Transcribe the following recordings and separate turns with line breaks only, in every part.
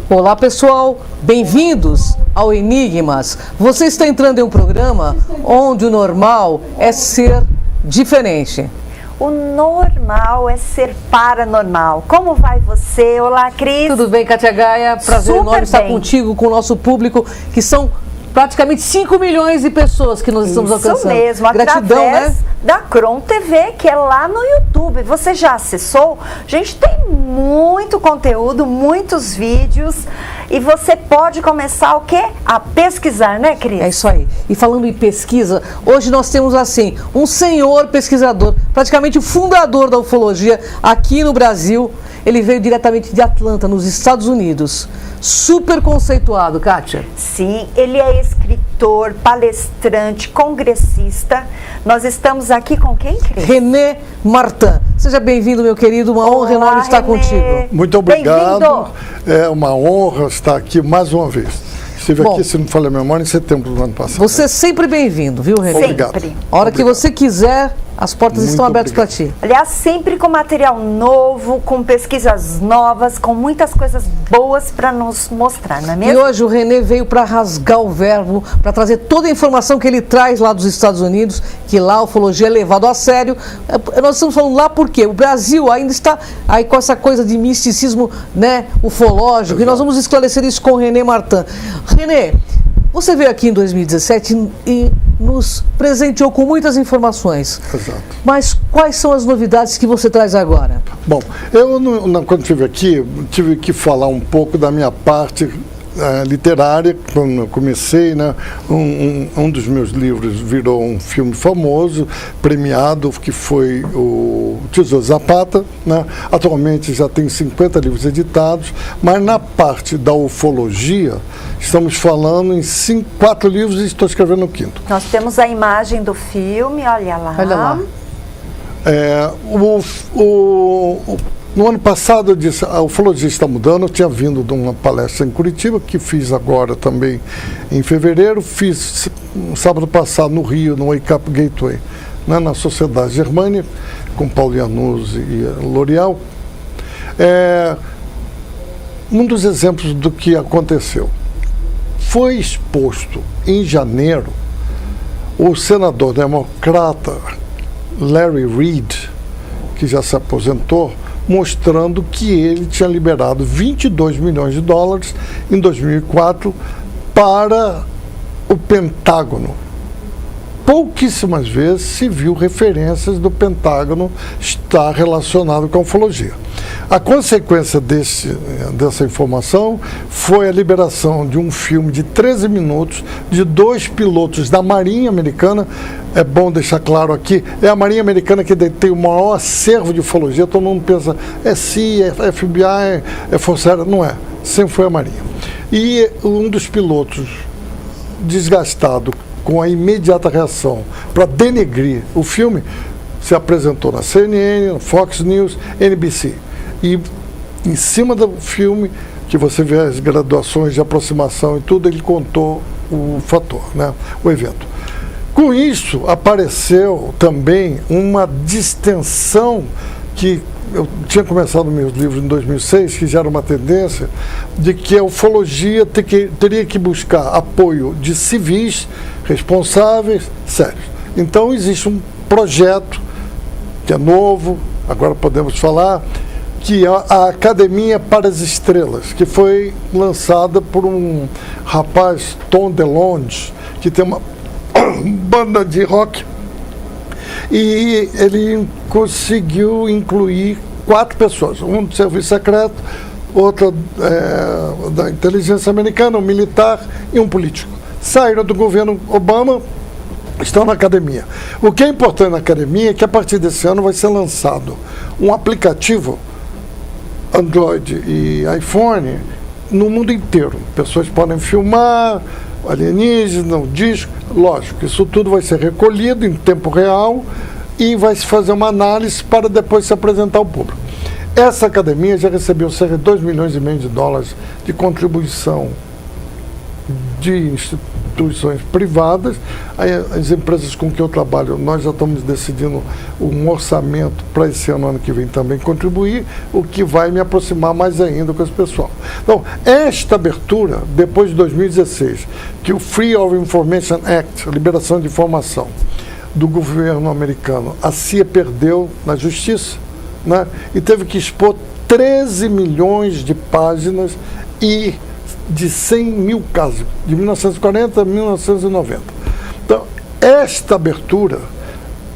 Olá pessoal, bem-vindos ao Enigmas. Você está entrando em um programa onde o normal é ser diferente.
O normal é ser paranormal. Como vai você? Olá, Cris.
Tudo bem, Kátia Gaia? Prazer enorme estar contigo, com o nosso público, que são praticamente 5 milhões de pessoas que nós estamos alcançando.
Isso mesmo,
gratidão,
através
né?
da Kron TV, que é lá no YouTube. Você já acessou? Gente, tem muito conteúdo, muitos vídeos, e você pode começar o quê? A pesquisar, né, Cris?
É isso aí. E falando em pesquisa, hoje nós temos assim, um senhor pesquisador, praticamente o fundador da ufologia aqui no Brasil. Ele veio diretamente de Atlanta, nos Estados Unidos. Super conceituado, Kátia.
Sim, ele é escritor, palestrante, congressista. Nós estamos aqui com quem, Cris?
René Martin. Seja bem-vindo, meu querido. Uma honra enorme estar contigo.
Muito obrigado. É uma honra estar aqui mais uma vez. Estive aqui, se não falha a memória, em setembro do ano passado.
Você é sempre bem-vindo, viu, René?
Obrigado.
Sempre.
A hora que você quiser, as portas estão abertas para ti.
Aliás, sempre com material novo, com pesquisas novas, com muitas coisas boas para nos mostrar, não é mesmo?
E hoje o René veio para rasgar o verbo, para trazer toda a informação que ele traz lá dos Estados Unidos, que lá a ufologia é levado a sério. Nós estamos falando lá porque o Brasil ainda está aí com essa coisa de misticismo, né, ufológico. Exato. E nós vamos esclarecer isso com o René Martin. René, você veio aqui em 2017 e nos presenteou com muitas informações.
Exato.
Mas quais são as novidades que você traz agora?
Bom, eu quando estive aqui, tive que falar um pouco da minha parte literária. Quando eu comecei, né, um dos meus livros virou um filme famoso, premiado, que foi o Tesouro Zapata, né? Atualmente já tem 50 livros editados, mas na parte da ufologia, estamos falando em 4 livros e estou escrevendo o 5º.
Nós temos a imagem do filme, olha lá.
Olha lá.
No ano passado, eu disse, a ufologia está mudando. Eu tinha vindo de uma palestra em Curitiba, que fiz agora também em fevereiro. Fiz sábado passado no Rio, no Wake Up Gateway, né, na Sociedade Germânia, com Paulo Iannuzzi e L'Oréal. Um dos exemplos do que aconteceu. Foi exposto em janeiro o senador democrata Larry Reid, que já se aposentou, mostrando que ele tinha liberado 22 milhões de dólares em 2004 para o Pentágono. Pouquíssimas vezes se viu referências do Pentágono estar relacionado com a ufologia. A consequência dessa informação foi a liberação de um filme de 13 minutos de 2 pilotos da Marinha Americana. É bom deixar claro aqui, é a Marinha Americana que detém o maior acervo de ufologia. Todo mundo pensa, é CIA, é FBI, é Força Aérea. Não é, sempre foi a Marinha. E um dos pilotos, desgastado com a imediata reação para denegrir o filme, se apresentou na CNN, Fox News, NBC. E em cima do filme, que você vê as graduações de aproximação e tudo, ele contou o fator, né, o evento. Com isso, apareceu também uma distensão que eu tinha começado meus livros em 2006, que já era uma tendência, de que a ufologia teria que buscar apoio de civis responsáveis, sérios. Então, existe um projeto que é novo, agora podemos falar, que é a Academia para as Estrelas, que foi lançada por um rapaz, Tom DeLonge, que tem uma banda de rock, e ele conseguiu incluir 4 pessoas, um do serviço secreto, outra da inteligência americana, um militar e um político. Saíram do governo Obama, estão na academia. O que é importante na academia é que a partir desse ano vai ser lançado um aplicativo Android e iPhone no mundo inteiro. Pessoas podem filmar alienígena, um disco, lógico, isso tudo vai ser recolhido em tempo real e vai se fazer uma análise para depois se apresentar ao público. Essa academia já recebeu cerca de 2,5 milhões de dólares de contribuição de instituições privadas. As empresas com que eu trabalho, nós já estamos decidindo um orçamento para esse ano que vem também contribuir, o que vai me aproximar mais ainda com esse pessoal. Então, esta abertura, depois de 2016, que o Free of Information Act, a liberação de informação do governo americano, a CIA perdeu na justiça, né, e teve que expor 13 milhões de páginas e de 100 mil casos, de 1940 a 1990. Então, esta abertura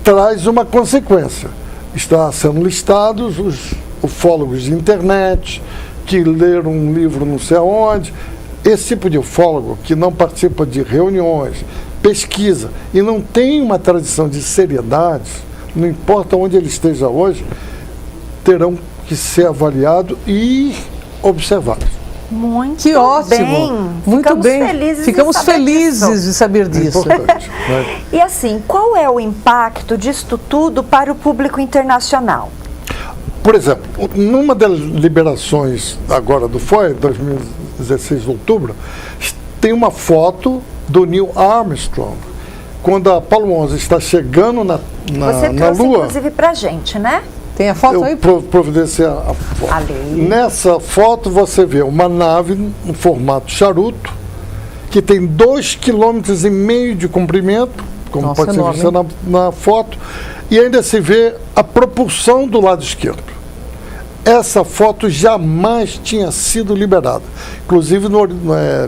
traz uma consequência. Está sendo listados os ufólogos de internet, que leram um livro não sei aonde. Esse tipo de ufólogo que não participa de reuniões, pesquisa e não tem uma tradição de seriedade, não importa onde ele esteja hoje, terão que ser avaliados e observados.
Muito
Que ótimo!
bem.
Muito
Ficamos
bem.
Felizes
Ficamos
em saber
felizes
disso.
de saber
É
disso.
importante, né?
E assim, qual é o impacto disto tudo para o público internacional?
Por exemplo, numa das liberações agora do FOIA, 2016 de outubro, tem uma foto do Neil Armstrong, quando a Apollo 11 está chegando na
Você trouxe,
Lua.
inclusive, pra gente, né?
Tem a foto aí?
Eu providenciei a foto.
Ali.
Nessa foto você vê uma nave no formato charuto, que tem 2,5 km de comprimento, como
Nossa,
pode ser
enorme,
visto na foto, e ainda se vê a propulsão do lado esquerdo. Essa foto jamais tinha sido liberada. Inclusive,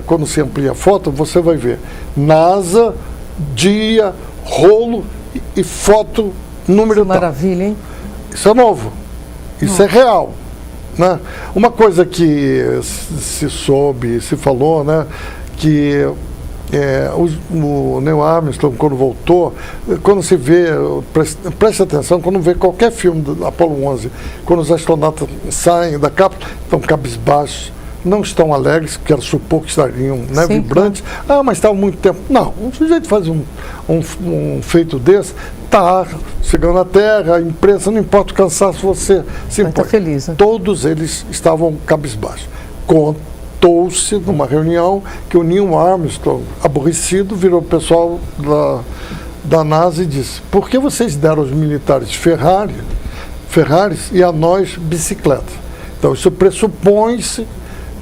quando se amplia a foto, você vai ver NASA, dia, rolo e foto número tal.
Maravilha, hein?
Isso é novo. Isso é real. Né? Uma coisa que se soube, se falou, né, que o Neil Armstrong, quando voltou, quando se vê, preste atenção, quando vê qualquer filme do Apollo 11, quando os astronautas saem da cápsula, estão cabisbaixos, não estão alegres, quero supor que estariam, né, vibrantes. Ah, mas estava muito tempo. Não, um sujeito faz um feito desse, está chegando à Terra, a imprensa, não importa o cansaço, você se
Vai tá feliz, né?
Todos eles estavam cabisbaixos. Contou-se numa reunião que o Neil Armstrong, aborrecido, virou o pessoal da NASA e disse: por que vocês deram aos militares Ferraris e a nós bicicletas? Então isso pressupõe-se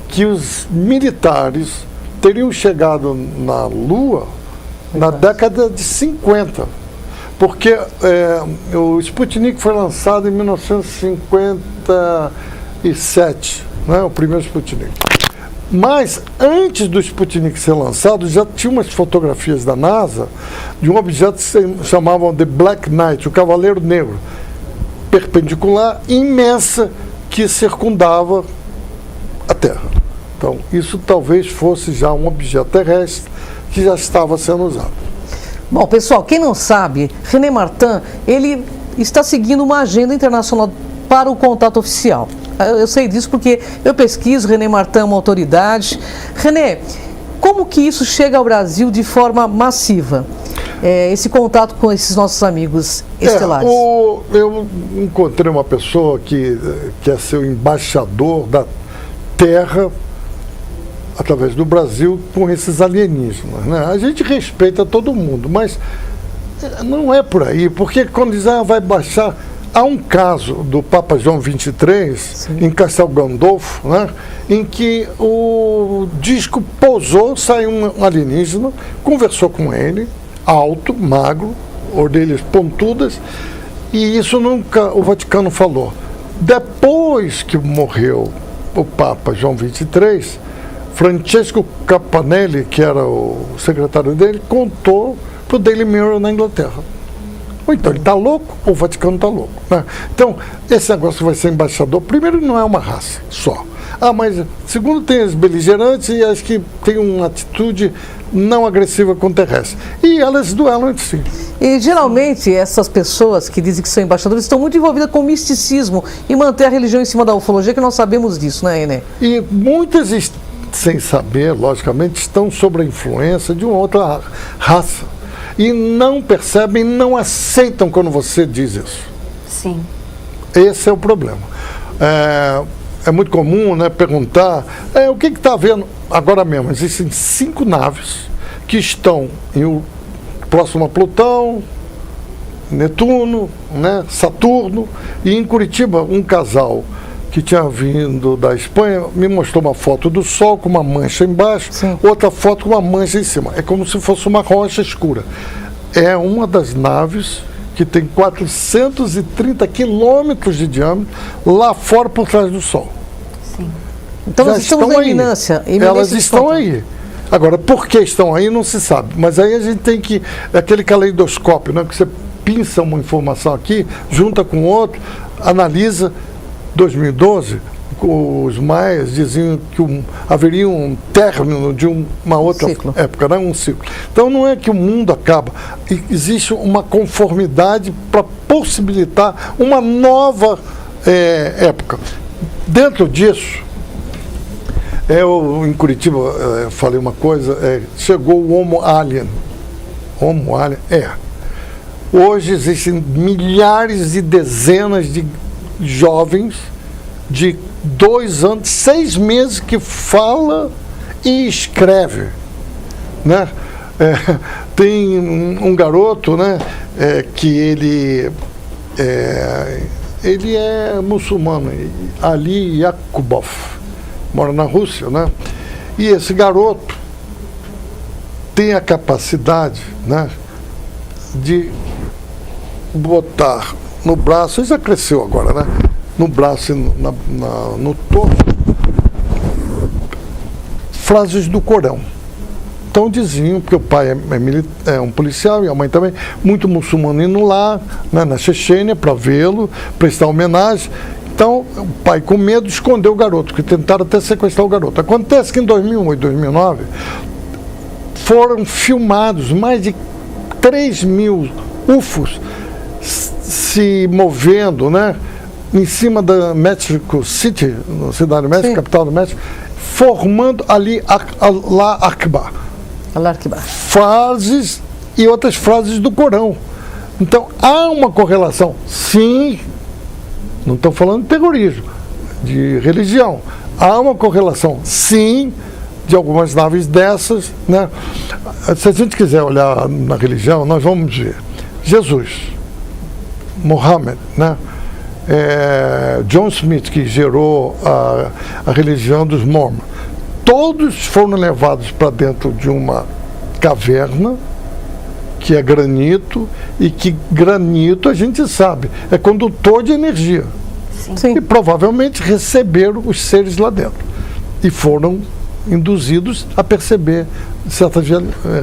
que os militares teriam chegado na Lua na década de 50, porque o Sputnik foi lançado em 1957, né, o primeiro Sputnik. Mas antes do Sputnik ser lançado, já tinha umas fotografias da NASA de um objeto que se chamavam The Black Knight, o Cavaleiro Negro, perpendicular, imensa, que circundava a Terra. Então, isso talvez fosse já um objeto terrestre que já estava sendo usado.
Bom, pessoal, quem não sabe, René Martin, ele está seguindo uma agenda internacional para o contato oficial. Eu sei disso porque eu pesquiso, René Martin é uma autoridade. René, como que isso chega ao Brasil de forma massiva? Esse contato com esses nossos amigos estelares.
Eu encontrei uma pessoa que quer ser o embaixador da Terra através do Brasil com esses alienígenas, né? A gente respeita todo mundo, mas não é por aí, porque quando diz, vai baixar... Há um caso do Papa João XXIII, em Castel Gandolfo, né, em que o disco pousou, saiu um alienígena, conversou com ele, alto, magro, orelhas pontudas, e isso nunca o Vaticano falou. Depois que morreu o Papa João XXIII, Francesco Campanelli, que era o secretário dele, contou para o Daily Mirror na Inglaterra. Ou então ele está louco, ou o Vaticano está louco. Né? Então, esse negócio vai ser embaixador. Primeiro, não é uma raça só. Mas segundo, tem as beligerantes e as que têm uma atitude não agressiva com o terrestre. E elas duelam entre si.
E geralmente essas pessoas que dizem que são embaixadores estão muito envolvidas com o misticismo e manter a religião em cima da ufologia, que nós sabemos disso, né, René?
E muitas, sem saber, logicamente, estão sob a influência de uma outra raça. E não percebem, não aceitam quando você diz isso.
Sim.
Esse é o problema. É muito comum, né, perguntar, o que está havendo? Agora mesmo, existem 5 naves que estão próximo a Plutão, Netuno, né, Saturno, e em Curitiba um casal que tinha vindo da Espanha me mostrou uma foto do Sol com uma mancha embaixo,
Sim.
outra foto com uma mancha em cima. É como se fosse uma rocha escura. É uma das naves que tem 430 quilômetros de diâmetro lá fora por trás do Sol.
Sim.
Então
Já
nós estamos
estão
na
aí.
iminência.
Elas
de
estão
fato.
aí. Agora, por que estão aí não se sabe. Mas aí a gente tem que... Aquele caleidoscópio, né? Que você pinça uma informação aqui, junta com outra, analisa. 2012, os maias diziam que haveria um término de uma outra
Ciclo.
época, né? Um ciclo. Então não é que o mundo acaba. Existe uma conformidade para possibilitar uma nova época. Dentro disso, eu em Curitiba falei uma coisa, chegou o Homo alien. Homo alien, Hoje existem milhares e dezenas de jovens de 2 anos, 6 meses que fala e escreve, né? Tem um garoto, né? Que ele é muçulmano, Ali Yakubov, mora na Rússia, né? E esse garoto tem a capacidade, né, de botar no braço, ele já cresceu agora, né? No braço e no topo, frases do Corão. Então diziam, porque o pai é um policial e a mãe também, muito muçulmano indo lá, né, na Chechênia, para vê-lo, prestar homenagem. Então o pai, com medo, escondeu o garoto, que tentaram até sequestrar o garoto. Acontece que em 2008, 2009, foram filmados mais de 3.000 UFOs se movendo, né, em cima da Mexico City, na cidade do México,
Sim.
capital do México, formando ali Allah Akbar.
Allah Akbar.
Frases e outras frases do Corão. Então, há uma correlação, sim, não estou falando de terrorismo, de religião. Há uma correlação, sim, de algumas naves dessas, né? Se a gente quiser olhar na religião, nós vamos ver Jesus, Mohammed, né? John Smith, que gerou a religião dos Mormons. Todos foram levados para dentro de uma caverna, que é granito, e que granito, a gente sabe, é condutor de energia.
Sim.
E provavelmente receberam os seres lá dentro. E foram induzidos a perceber certas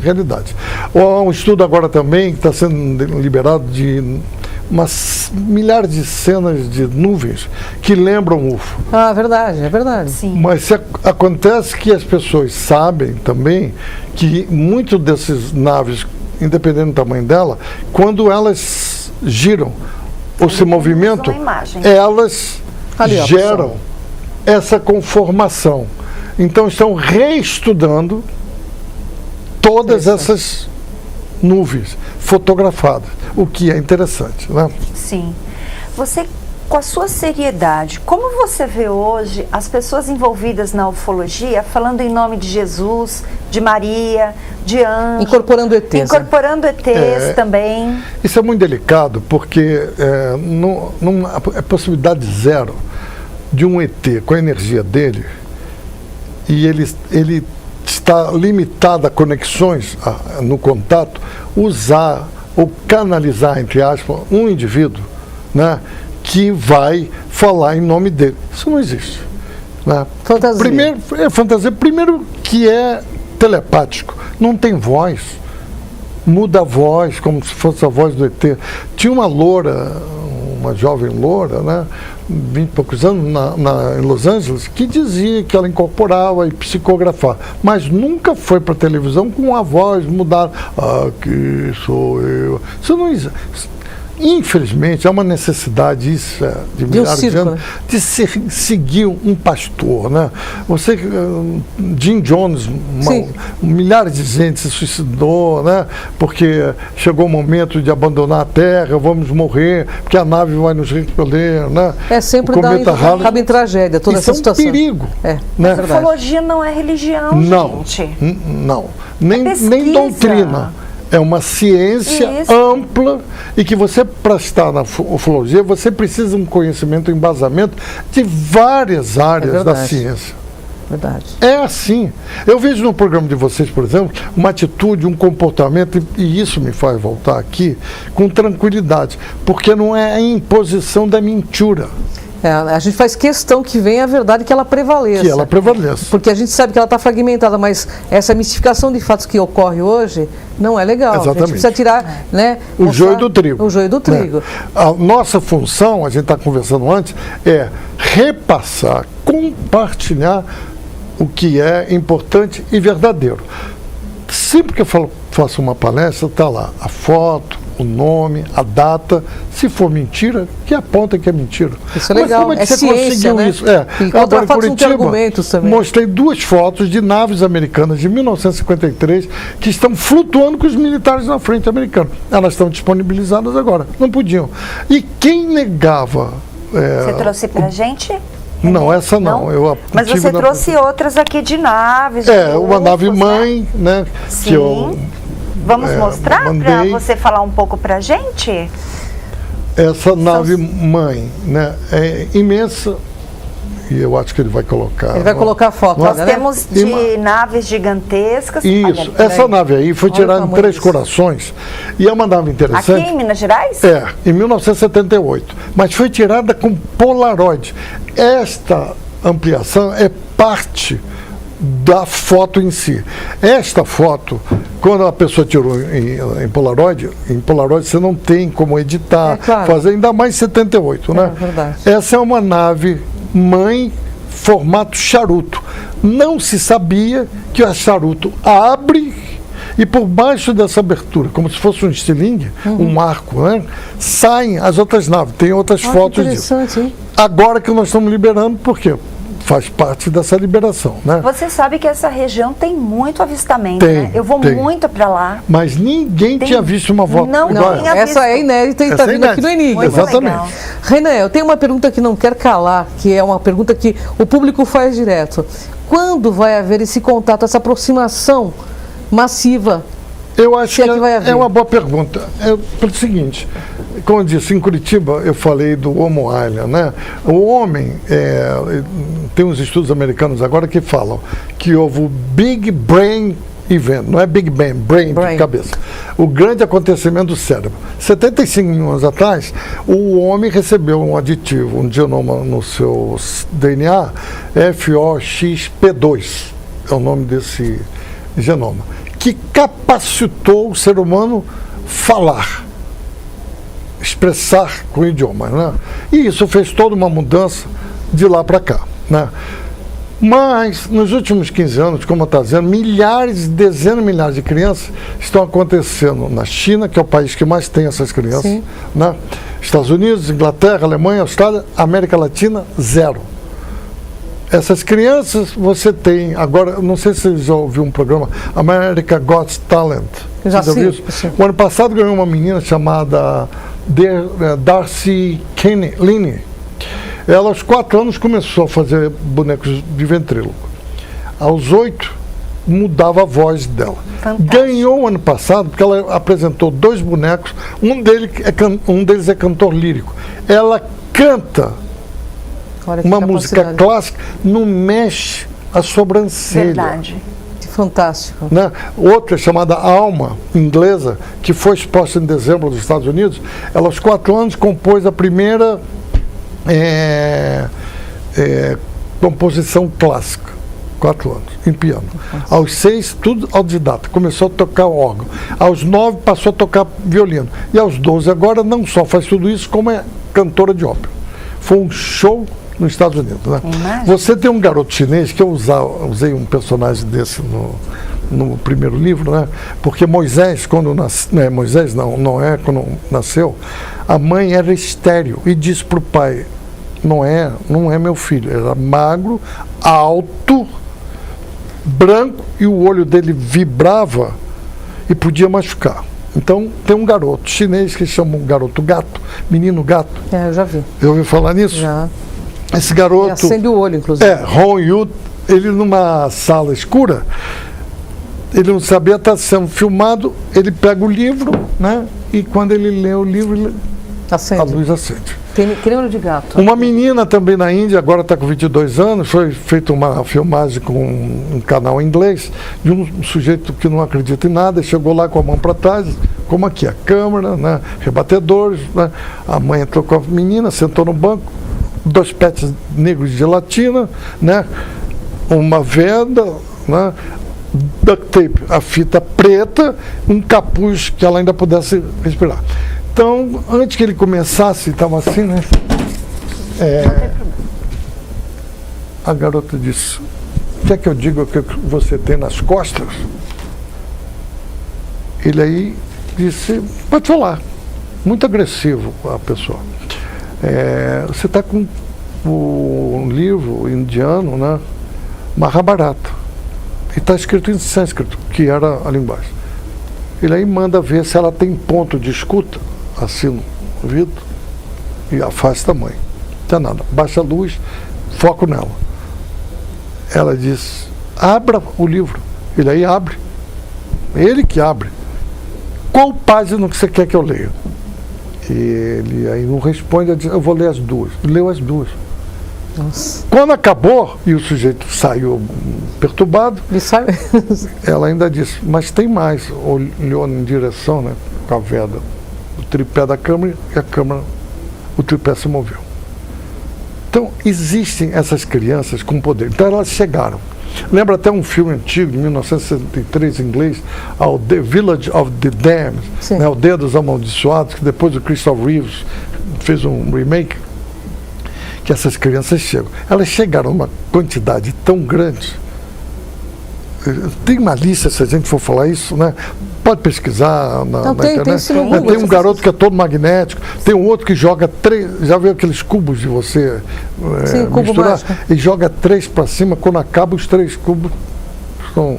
realidades. Um estudo agora também que está sendo liberado de milhares de cenas de nuvens que lembram UFO.
Ah, verdade, é verdade.
Sim.
Mas acontece que as pessoas sabem também que muito dessas naves, independente do tamanho dela, quando elas giram ou se movimentam,
uma imagem.
elas
Ali, ó,
geram essa conformação. Então estão reestudando todas essas nuvens fotografadas, o que é interessante, né?
Sim. Você, com a sua seriedade, como você vê hoje as pessoas envolvidas na ufologia falando em nome de Jesus, de Maria, de anjo,
Incorporando ETs. né?
incorporando ETs também?
Isso é muito delicado porque não é possibilidade zero de um ET com a energia dele, e ele está limitado a conexões no contato, usar ou canalizar, entre aspas, um indivíduo, né, que vai falar em nome dele. Isso não existe. Né?
Fantasia.
Fantasia. Primeiro que é telepático, não tem voz. Muda a voz, como se fosse a voz do ET. Tinha uma loura, uma jovem loura, né, 20 e poucos anos, em Los Angeles, que dizia que ela incorporava e psicografava, mas nunca foi para a televisão com a voz mudada. Aqui sou eu. Isso não existe. infelizmente, há uma necessidade de milhares de anos,
né?
de seguir um pastor, né? Você, Jim Jones, milhares de gente se suicidou, né? Porque chegou o momento de abandonar a Terra, vamos morrer, porque a nave vai nos recolher, né?
Sempre acaba em tragédia toda essa situação.
Isso é um perigo.
Né? A ufologia não é religião, gente.
Não. Nem doutrina. É uma ciência ampla e que você, para estar na ufologia, você precisa de um conhecimento, um embasamento de várias áreas da ciência.
Verdade.
É assim. Eu vejo no programa de vocês, por exemplo, uma atitude, um comportamento, e isso me faz voltar aqui com tranquilidade, porque não é a imposição da mentira.
A gente faz questão que venha a verdade, que ela prevaleça.
Que ela prevaleça.
Porque a gente sabe que ela está fragmentada, mas essa mistificação de fatos que ocorre hoje não é legal.
Exatamente.
A gente precisa tirar, né,
o joio do trigo.
O joio do trigo.
A nossa função, a gente está conversando antes, é repassar, compartilhar o que é importante e verdadeiro. Sempre que eu faço uma palestra, está lá a foto, o nome, a data. Se for mentira, que aponta que é mentira.
Isso é legal.
Como é que você
ciência,
conseguiu
né?
isso?
Encontrar fatos não tem argumentos também.
Mostrei 2 fotos de naves americanas de 1953 que estão flutuando com os militares na frente americanos. Elas estão disponibilizadas agora. Não podiam. E quem negava...
Você trouxe pra gente?
Não, essa não.
Mas você trouxe outras aqui de naves.
Uma nave mãe, né?
Sim.
Que eu,
vamos mostrar para você falar um pouco pra gente?
Essa nave mãe, né? É imensa. E eu acho que ele vai colocar.
Ele vai colocar a foto.
Nós temos de naves gigantescas.
Isso. Essa nave aí foi tirada em Três Corações. E é uma nave interessante.
Aqui em Minas Gerais?
Em 1978. Mas foi tirada com Polaroid. Esta ampliação é parte da foto em si. Esta foto, quando a pessoa tirou em Polaroid você não tem como editar, fazer, ainda mais 78, né?
Verdade.
Essa é uma nave mãe, formato charuto. Não se sabia que o charuto abre e por baixo dessa abertura, como se fosse um estilingue, um arco, né? Saem as outras naves. Tem outras fotos disso.
Hein?
Agora que nós estamos liberando, por quê? Faz parte dessa liberação, né?
Você sabe que essa região tem muito avistamento, né? Eu vou muito para lá.
Mas ninguém tinha visto uma volta.
Não tinha visto.
Essa é inédita e está vindo aqui no Enigma.
Exatamente.
Renan, eu tenho uma pergunta que não quer calar, que é uma pergunta que o público faz direto. Quando vai haver esse contato, essa aproximação massiva?
Eu acho que é uma boa pergunta. Pelo seguinte, como eu disse, em Curitiba eu falei do Homo Island, né? O homem, tem uns estudos americanos agora que falam que houve o Big Brain Event, não é Big Bang, brain de cabeça. O grande acontecimento do cérebro. 75 mil anos atrás, o homem recebeu um aditivo, um genoma no seu DNA, FOXP2, é o nome desse genoma, que capacitou o ser humano falar, expressar com o idioma, né? E isso fez toda uma mudança de lá para cá, né? Mas, nos últimos 15 anos, como eu estou dizendo, dezenas de milhares de crianças estão acontecendo na China, que é o país que mais tem essas crianças, né? Estados Unidos, Inglaterra, Alemanha, Austrália, América Latina, 0. Essas crianças, você tem, agora, não sei se você já ouviu um programa, America Got Talent.
Já viu isso?
O ano passado ganhou uma menina chamada Darcy Linney. Ela, aos 4 anos, começou a fazer bonecos de ventríloco. Aos 8, mudava a voz dela. Fantástico. Ganhou ano passado, porque ela apresentou 2 bonecos, um deles é cantor lírico. Ela canta uma música clássica, não mexe a sobrancelha.
Verdade.
Fantástico.
Né? Outra chamada Alma, inglesa, que foi exposta em dezembro nos Estados Unidos, ela aos 4 anos compôs a primeira composição clássica. 4 anos, em piano. Aos 6, tudo autodidata, começou a tocar órgão. Aos 9, passou a tocar violino. E aos 12, agora não só faz tudo isso, como é cantora de ópera. Foi um show nos Estados Unidos, né? Você tem um garoto chinês, que eu usei um personagem desse no primeiro livro, né? Porque Moisés, quando nasceu, Moisés não, Noé, quando nasceu, a mãe era estéril e disse para o pai: Noé não é meu filho. Era magro, alto, branco, e o olho dele vibrava e podia machucar. Então tem um garoto chinês que chama um garoto gato, menino gato.
Eu já vi.
Eu ouvi falar nisso?
Já.
Esse garoto...
Ele acende o olho, inclusive.
Hong Yu, ele numa sala escura, ele não sabia estar sendo filmado, ele pega o livro, né? E quando ele lê o livro,
Acende.
a luz acende.
Que nem olho de gato.
Uma menina também na Índia, agora está com 22 anos, foi feita uma filmagem com um canal em inglês, de um sujeito que não acredita em nada, chegou lá com a mão para trás, como aqui, a câmera, né, rebatedores, né, a mãe entrou com a menina, sentou no banco, 2 pets negros de gelatina, né, uma venda, né, duct tape, a fita preta, um capuz que ela ainda pudesse respirar. Então, antes que ele começasse, estava assim, né? A garota disse: quer que eu diga o que você tem nas costas? Ele aí disse: pode falar. Muito agressivo a pessoa. Você está com um livro indiano, né? Mahabharata. E está escrito em sânscrito, que era a linguagem. Ele aí manda ver se ela tem ponto de escuta, assim no vidro, e afasta a mãe. Não tem nada. Baixa a luz, foco nela. Ela diz: abra o livro. Ele aí abre. Ele que abre. Qual página que você quer que eu leia? E ele aí não responde, ela diz: eu vou ler as duas. Leu as duas.
Nossa.
Quando acabou e o sujeito saiu perturbado, ela ainda disse: mas tem mais. Olhou em direção, né, com a veda, o tripé da câmera, e a câmera, o tripé se moveu. Então, existem essas crianças com poder. Então, elas chegaram. Lembra até um filme antigo, de 1963, em inglês, ao The Village of the Damned, né, Aldeia dos Amaldiçoados, que depois o Christopher Reeves fez um remake, que essas crianças chegam. Elas chegaram numa quantidade tão grande. Tem uma lista, se a gente for falar isso, né? Pode pesquisar na internet. Tem um garoto que é todo magnético, tem um outro que joga 3, já viu aqueles cubos de você misturar? E joga 3 para cima, quando acaba os 3 cubos são...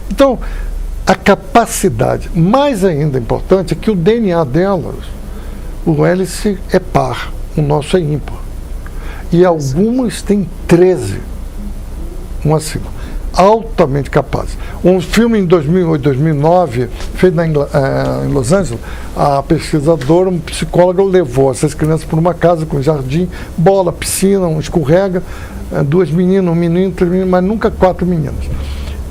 Então, a capacidade, mais ainda importante, é que o DNA delas, o hélice é par, o nosso é ímpar. E algumas têm 13, um acima, altamente capazes. Um filme em 2008, 2009, feito em Los Angeles, a pesquisadora, um psicólogo, levou essas crianças para uma casa com jardim, bola, piscina, um escorrega, 2 meninas, um menino, 3 meninas, mas nunca 4 meninas.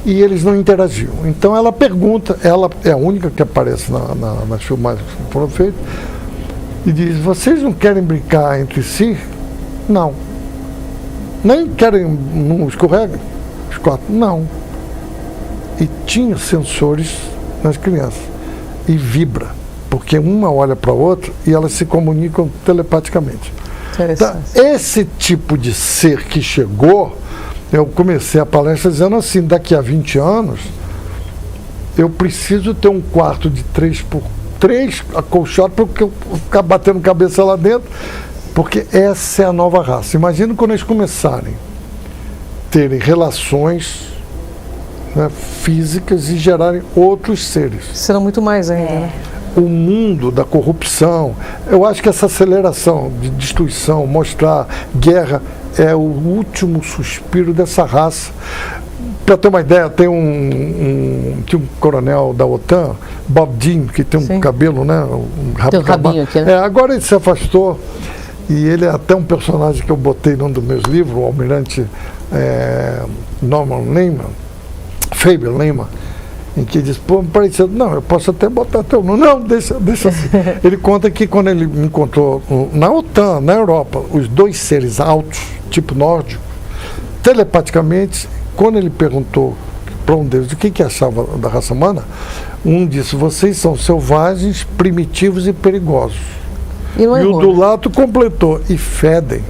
E eles não interagiam. Então ela pergunta, ela é a única que aparece nas filmagens que foram feitas, e diz: vocês não querem brincar entre si? Não. Nem querem não escorrega? Os 4? Não. E tinha sensores nas crianças. E vibra. Porque uma olha para a outra e elas se comunicam telepaticamente. Então, esse tipo de ser que chegou, eu comecei a palestra dizendo assim: daqui a 20 anos, eu preciso ter um quarto de 3x3 acolchoado para eu ficar batendo cabeça lá dentro. Porque essa é a nova raça. Imagina quando eles começarem a terem relações, né, físicas e gerarem outros seres.
Serão muito mais ainda, né?
O mundo da corrupção, eu acho que essa aceleração de destruição, mostrar guerra, é o último suspiro dessa raça. Para ter uma ideia, tinha um coronel da OTAN, Bob Dean, que tem um cabelo, né?
Tem um rabinho aqui, né?
Agora ele se afastou. E ele é até um personagem que eu botei num dos meus livros, o almirante Norman Lehman, Faber Lehman, em que diz: pô, parece, não, eu posso até botar teu nome. Não, deixa assim. Ele conta que quando ele encontrou na OTAN, na Europa, os 2 seres altos, tipo nórdico, telepaticamente, quando ele perguntou para um deles o que achava da raça humana, um disse: vocês são selvagens, primitivos e perigosos. E o do lado completou: e fedem.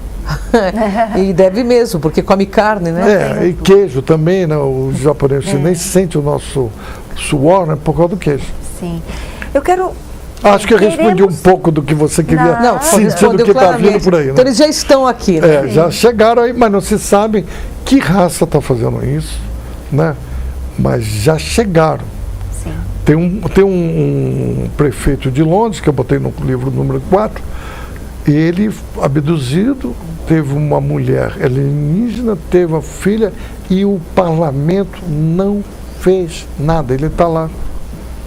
E deve mesmo, porque come carne, né?
E queijo também, né? Os japoneses chineses sentem o nosso suor, né, por causa do queijo.
Sim. Eu quero...
Acho que eu respondi um pouco do que você queria sentir do que está vindo por aí. Né?
Então eles já estão aqui, né?
Já chegaram aí, mas não se sabe que raça está fazendo isso, né? Mas já chegaram.
Sim.
Tem um prefeito de Londres, que eu botei no livro número 4, ele abduzido, teve uma mulher alienígena, teve uma filha e o parlamento não fez nada. Ele está lá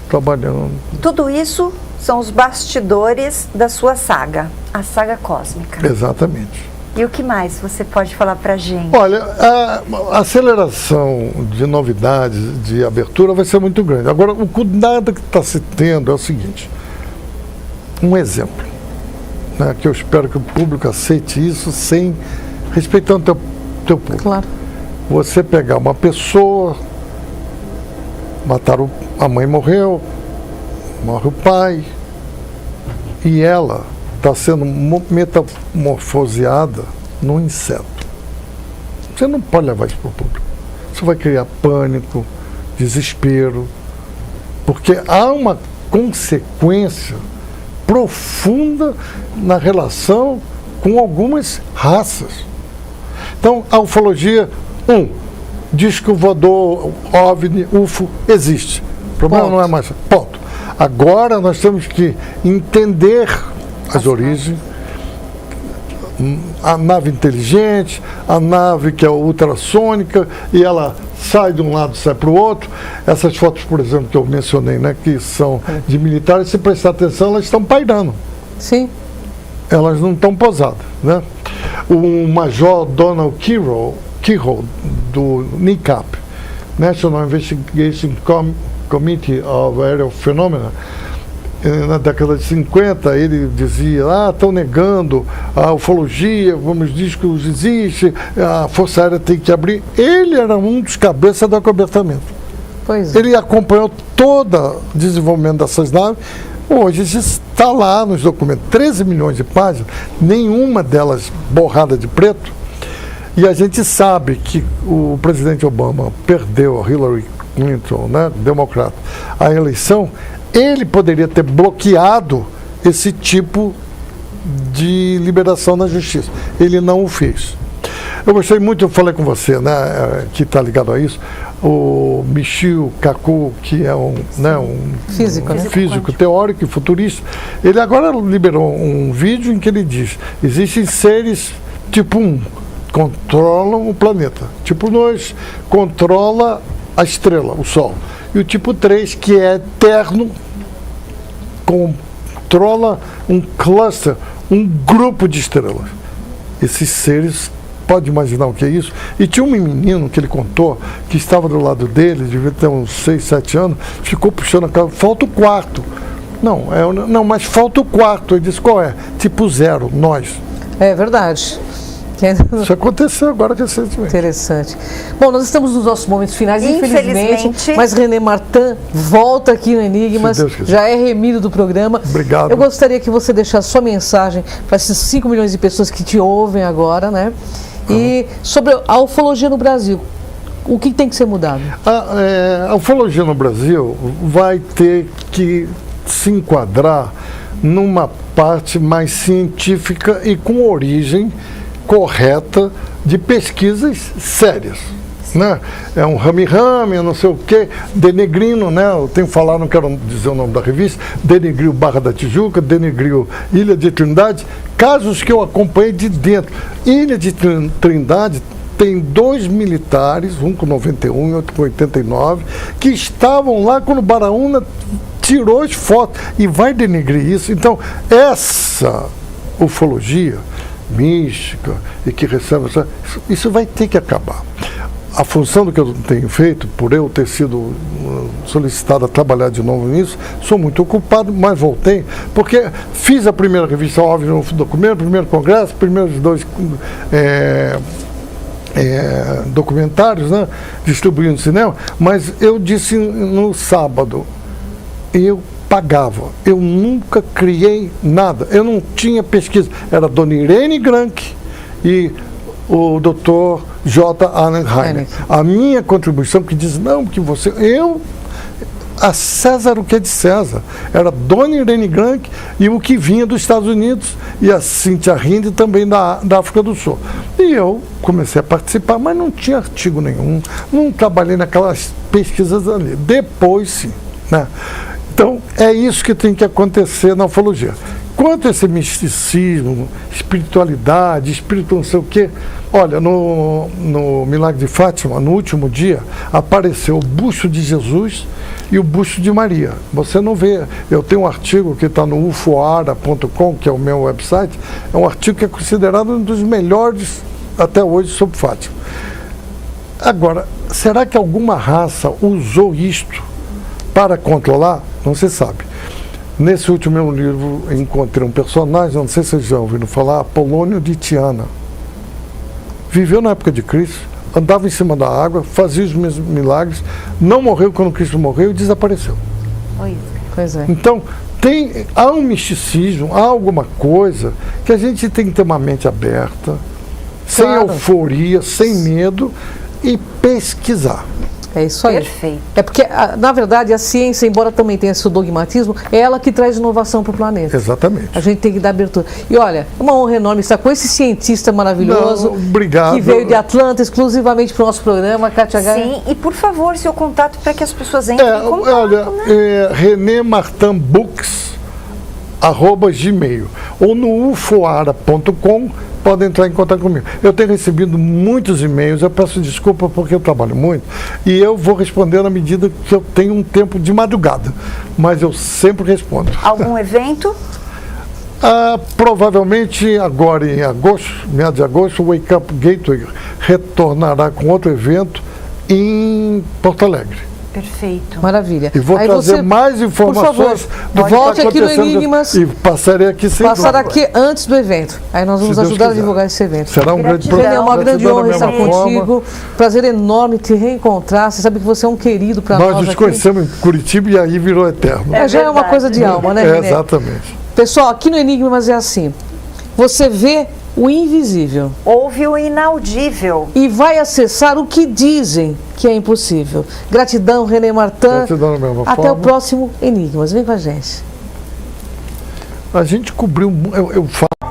trabalhando.
Tudo isso são os bastidores da sua saga, a saga cósmica.
Exatamente.
E o que mais você pode falar pra gente?
Olha, a aceleração de novidades, de abertura vai ser muito grande. Agora, o cuidado que está se tendo é o seguinte, um exemplo, né, que eu espero que o público aceite isso sem, respeitando teu público.
Claro.
Você pegar uma pessoa, mataram, a mãe morreu, morre o pai, e ela está sendo metamorfoseada num inseto. Você não pode levar isso para o público. Isso vai criar pânico, desespero, porque há uma consequência profunda na relação com algumas raças. Então, a ufologia, disco voador, OVNI, UFO, existe. O problema não é mais. Ponto. Agora nós temos que entender as origens, a nave inteligente, a nave que é ultrassônica, e ela sai de um lado e sai para o outro. Essas fotos, por exemplo, que eu mencionei, né, que são de militares, se prestar atenção, elas estão pairando.
Sim. Elas
não estão posadas, né? O Major Donald Keyhoe, do NICAP, National Investigation Committee of Aerial Phenomena, na década de 50, ele dizia, estão negando a ufologia, vamos dizer que existe, a Força Aérea tem que abrir. Ele era um dos cabeças do acobertamento.
Pois é.
Ele acompanhou todo o desenvolvimento dessas naves. Hoje está lá nos documentos, 13 milhões de páginas, nenhuma delas borrada de preto. E a gente sabe que o presidente Obama perdeu a Hillary Clinton, né, democrata, a eleição. Ele poderia ter bloqueado esse tipo de liberação na justiça. Ele não o fez. Eu gostei muito, eu falei com você, né, que está ligado a isso, o Michio Kaku, que é um físico teórico e futurista. Ele agora liberou um vídeo em que ele diz, existem seres tipo 1, controlam o planeta. Tipo 2, controla a estrela, o Sol. E o tipo 3, que é eterno, controla um cluster, um grupo de estrelas. Esses seres, pode imaginar o que é isso? E tinha um menino que ele contou, que estava do lado dele, devia ter uns 6, 7 anos, ficou puxando a cara, falta o quarto. Não, mas falta o quarto. Ele disse, qual é? Tipo 0, nós.
É verdade.
Isso aconteceu agora recentemente.
Interessante. Bom, nós estamos nos nossos momentos finais, infelizmente, mas René Martin volta aqui no Enigmas, já é remido do programa.
Obrigado.
Eu gostaria que você deixasse sua mensagem para esses 5 milhões de pessoas que te ouvem agora, né? E sobre a ufologia no Brasil, o que tem que ser mudado?
A ufologia no Brasil vai ter que se enquadrar numa parte mais científica e com origem correta de pesquisas sérias, né? É um rame-rame, não sei o quê, Denegrino, né? Eu tenho que falar, não quero dizer o nome da revista, denegriu Barra da Tijuca, denegriu Ilha de Trindade, casos que eu acompanhei de dentro. Ilha de Trindade tem 2 militares, um com 91 e outro com 89, que estavam lá quando Baraúna tirou as fotos e vai denegrir isso. Então, essa ufologia mística e que recebe, isso vai ter que acabar. A função do que eu tenho feito, por eu ter sido solicitado a trabalhar de novo nisso, sou muito ocupado, mas voltei, porque fiz a primeira revista OVNI no documento, primeiro congresso, primeiros 2 documentários, né, distribuindo no cinema, mas eu disse no sábado, eu pagava. Eu nunca criei nada. Eu não tinha pesquisa. Era Dona Irene Grank e o Dr. J. Allen Hynek. A minha contribuição que diz, não, que você... A César o que é de César. Era Dona Irene Grank e o que vinha dos Estados Unidos e a Cynthia Rinde também da África do Sul. E eu comecei a participar, mas não tinha artigo nenhum, não trabalhei naquelas pesquisas ali. Depois sim, né? Então é isso que tem que acontecer na ufologia. Quanto a esse misticismo, espiritualidade, espírito não sei o quê, olha, no Milagre de Fátima, no último dia, apareceu o busto de Jesus e o busto de Maria. Você não vê, eu tenho um artigo que está no ufoara.com, que é o meu website, é um artigo que é considerado um dos melhores até hoje sobre Fátima. Agora, será que alguma raça usou isto para controlar? Não se sabe. Nesse último livro, eu encontrei um personagem, não sei se vocês já ouviram falar, Apolônio de Tiana. Viveu na época de Cristo, andava em cima da água, fazia os milagres, não morreu quando Cristo morreu e desapareceu.
Pois é.
Então, há um misticismo, há alguma coisa que a gente tem que ter uma mente aberta, sem euforia, sem medo e pesquisar.
É isso aí.
Perfeito.
É porque, na verdade, a ciência, embora também tenha esse dogmatismo, é ela que traz inovação para o planeta.
Exatamente.
A gente tem que dar abertura. E olha, é uma honra enorme estar com esse cientista maravilhoso.
Não, obrigado.
Que veio de Atlanta exclusivamente para o nosso programa, Kátia Gaia.
Sim, e por favor, seu contato para que as pessoas entrem em contato.
Olha, René Martin Books, @gmail, ou no ufoara.com, podem entrar em contato comigo. Eu tenho recebido muitos e-mails, eu peço desculpa porque eu trabalho muito, e eu vou responder na medida que eu tenho um tempo de madrugada, mas eu sempre respondo.
Algum evento?
Provavelmente agora em agosto, meados de agosto, o Wake Up Gateway retornará com outro evento em Porto Alegre.
Perfeito.
Maravilha.
E vou trazer mais informações
do que volte aqui no Enigmas.
E passarei aqui sempre.
Passar aqui antes do evento. Aí nós vamos ajudar a divulgar esse evento.
Será um grande
prazer. É uma grande honra estar contigo.
Forma.
Prazer enorme te reencontrar. Você sabe que você é um querido para nós.
Nós nos conhecemos em Curitiba e aí virou eterno.
Já é uma coisa de alma, né, René?
Exatamente.
Pessoal, aqui no Enigmas é assim. Você vê o invisível.
Ouve o inaudível.
E vai acessar o que dizem que é impossível. Gratidão, René Martin.
Gratidão da mesma
Até
forma.
o próximo Enigmas. Vem com a gente.
A gente cobriu, eu falo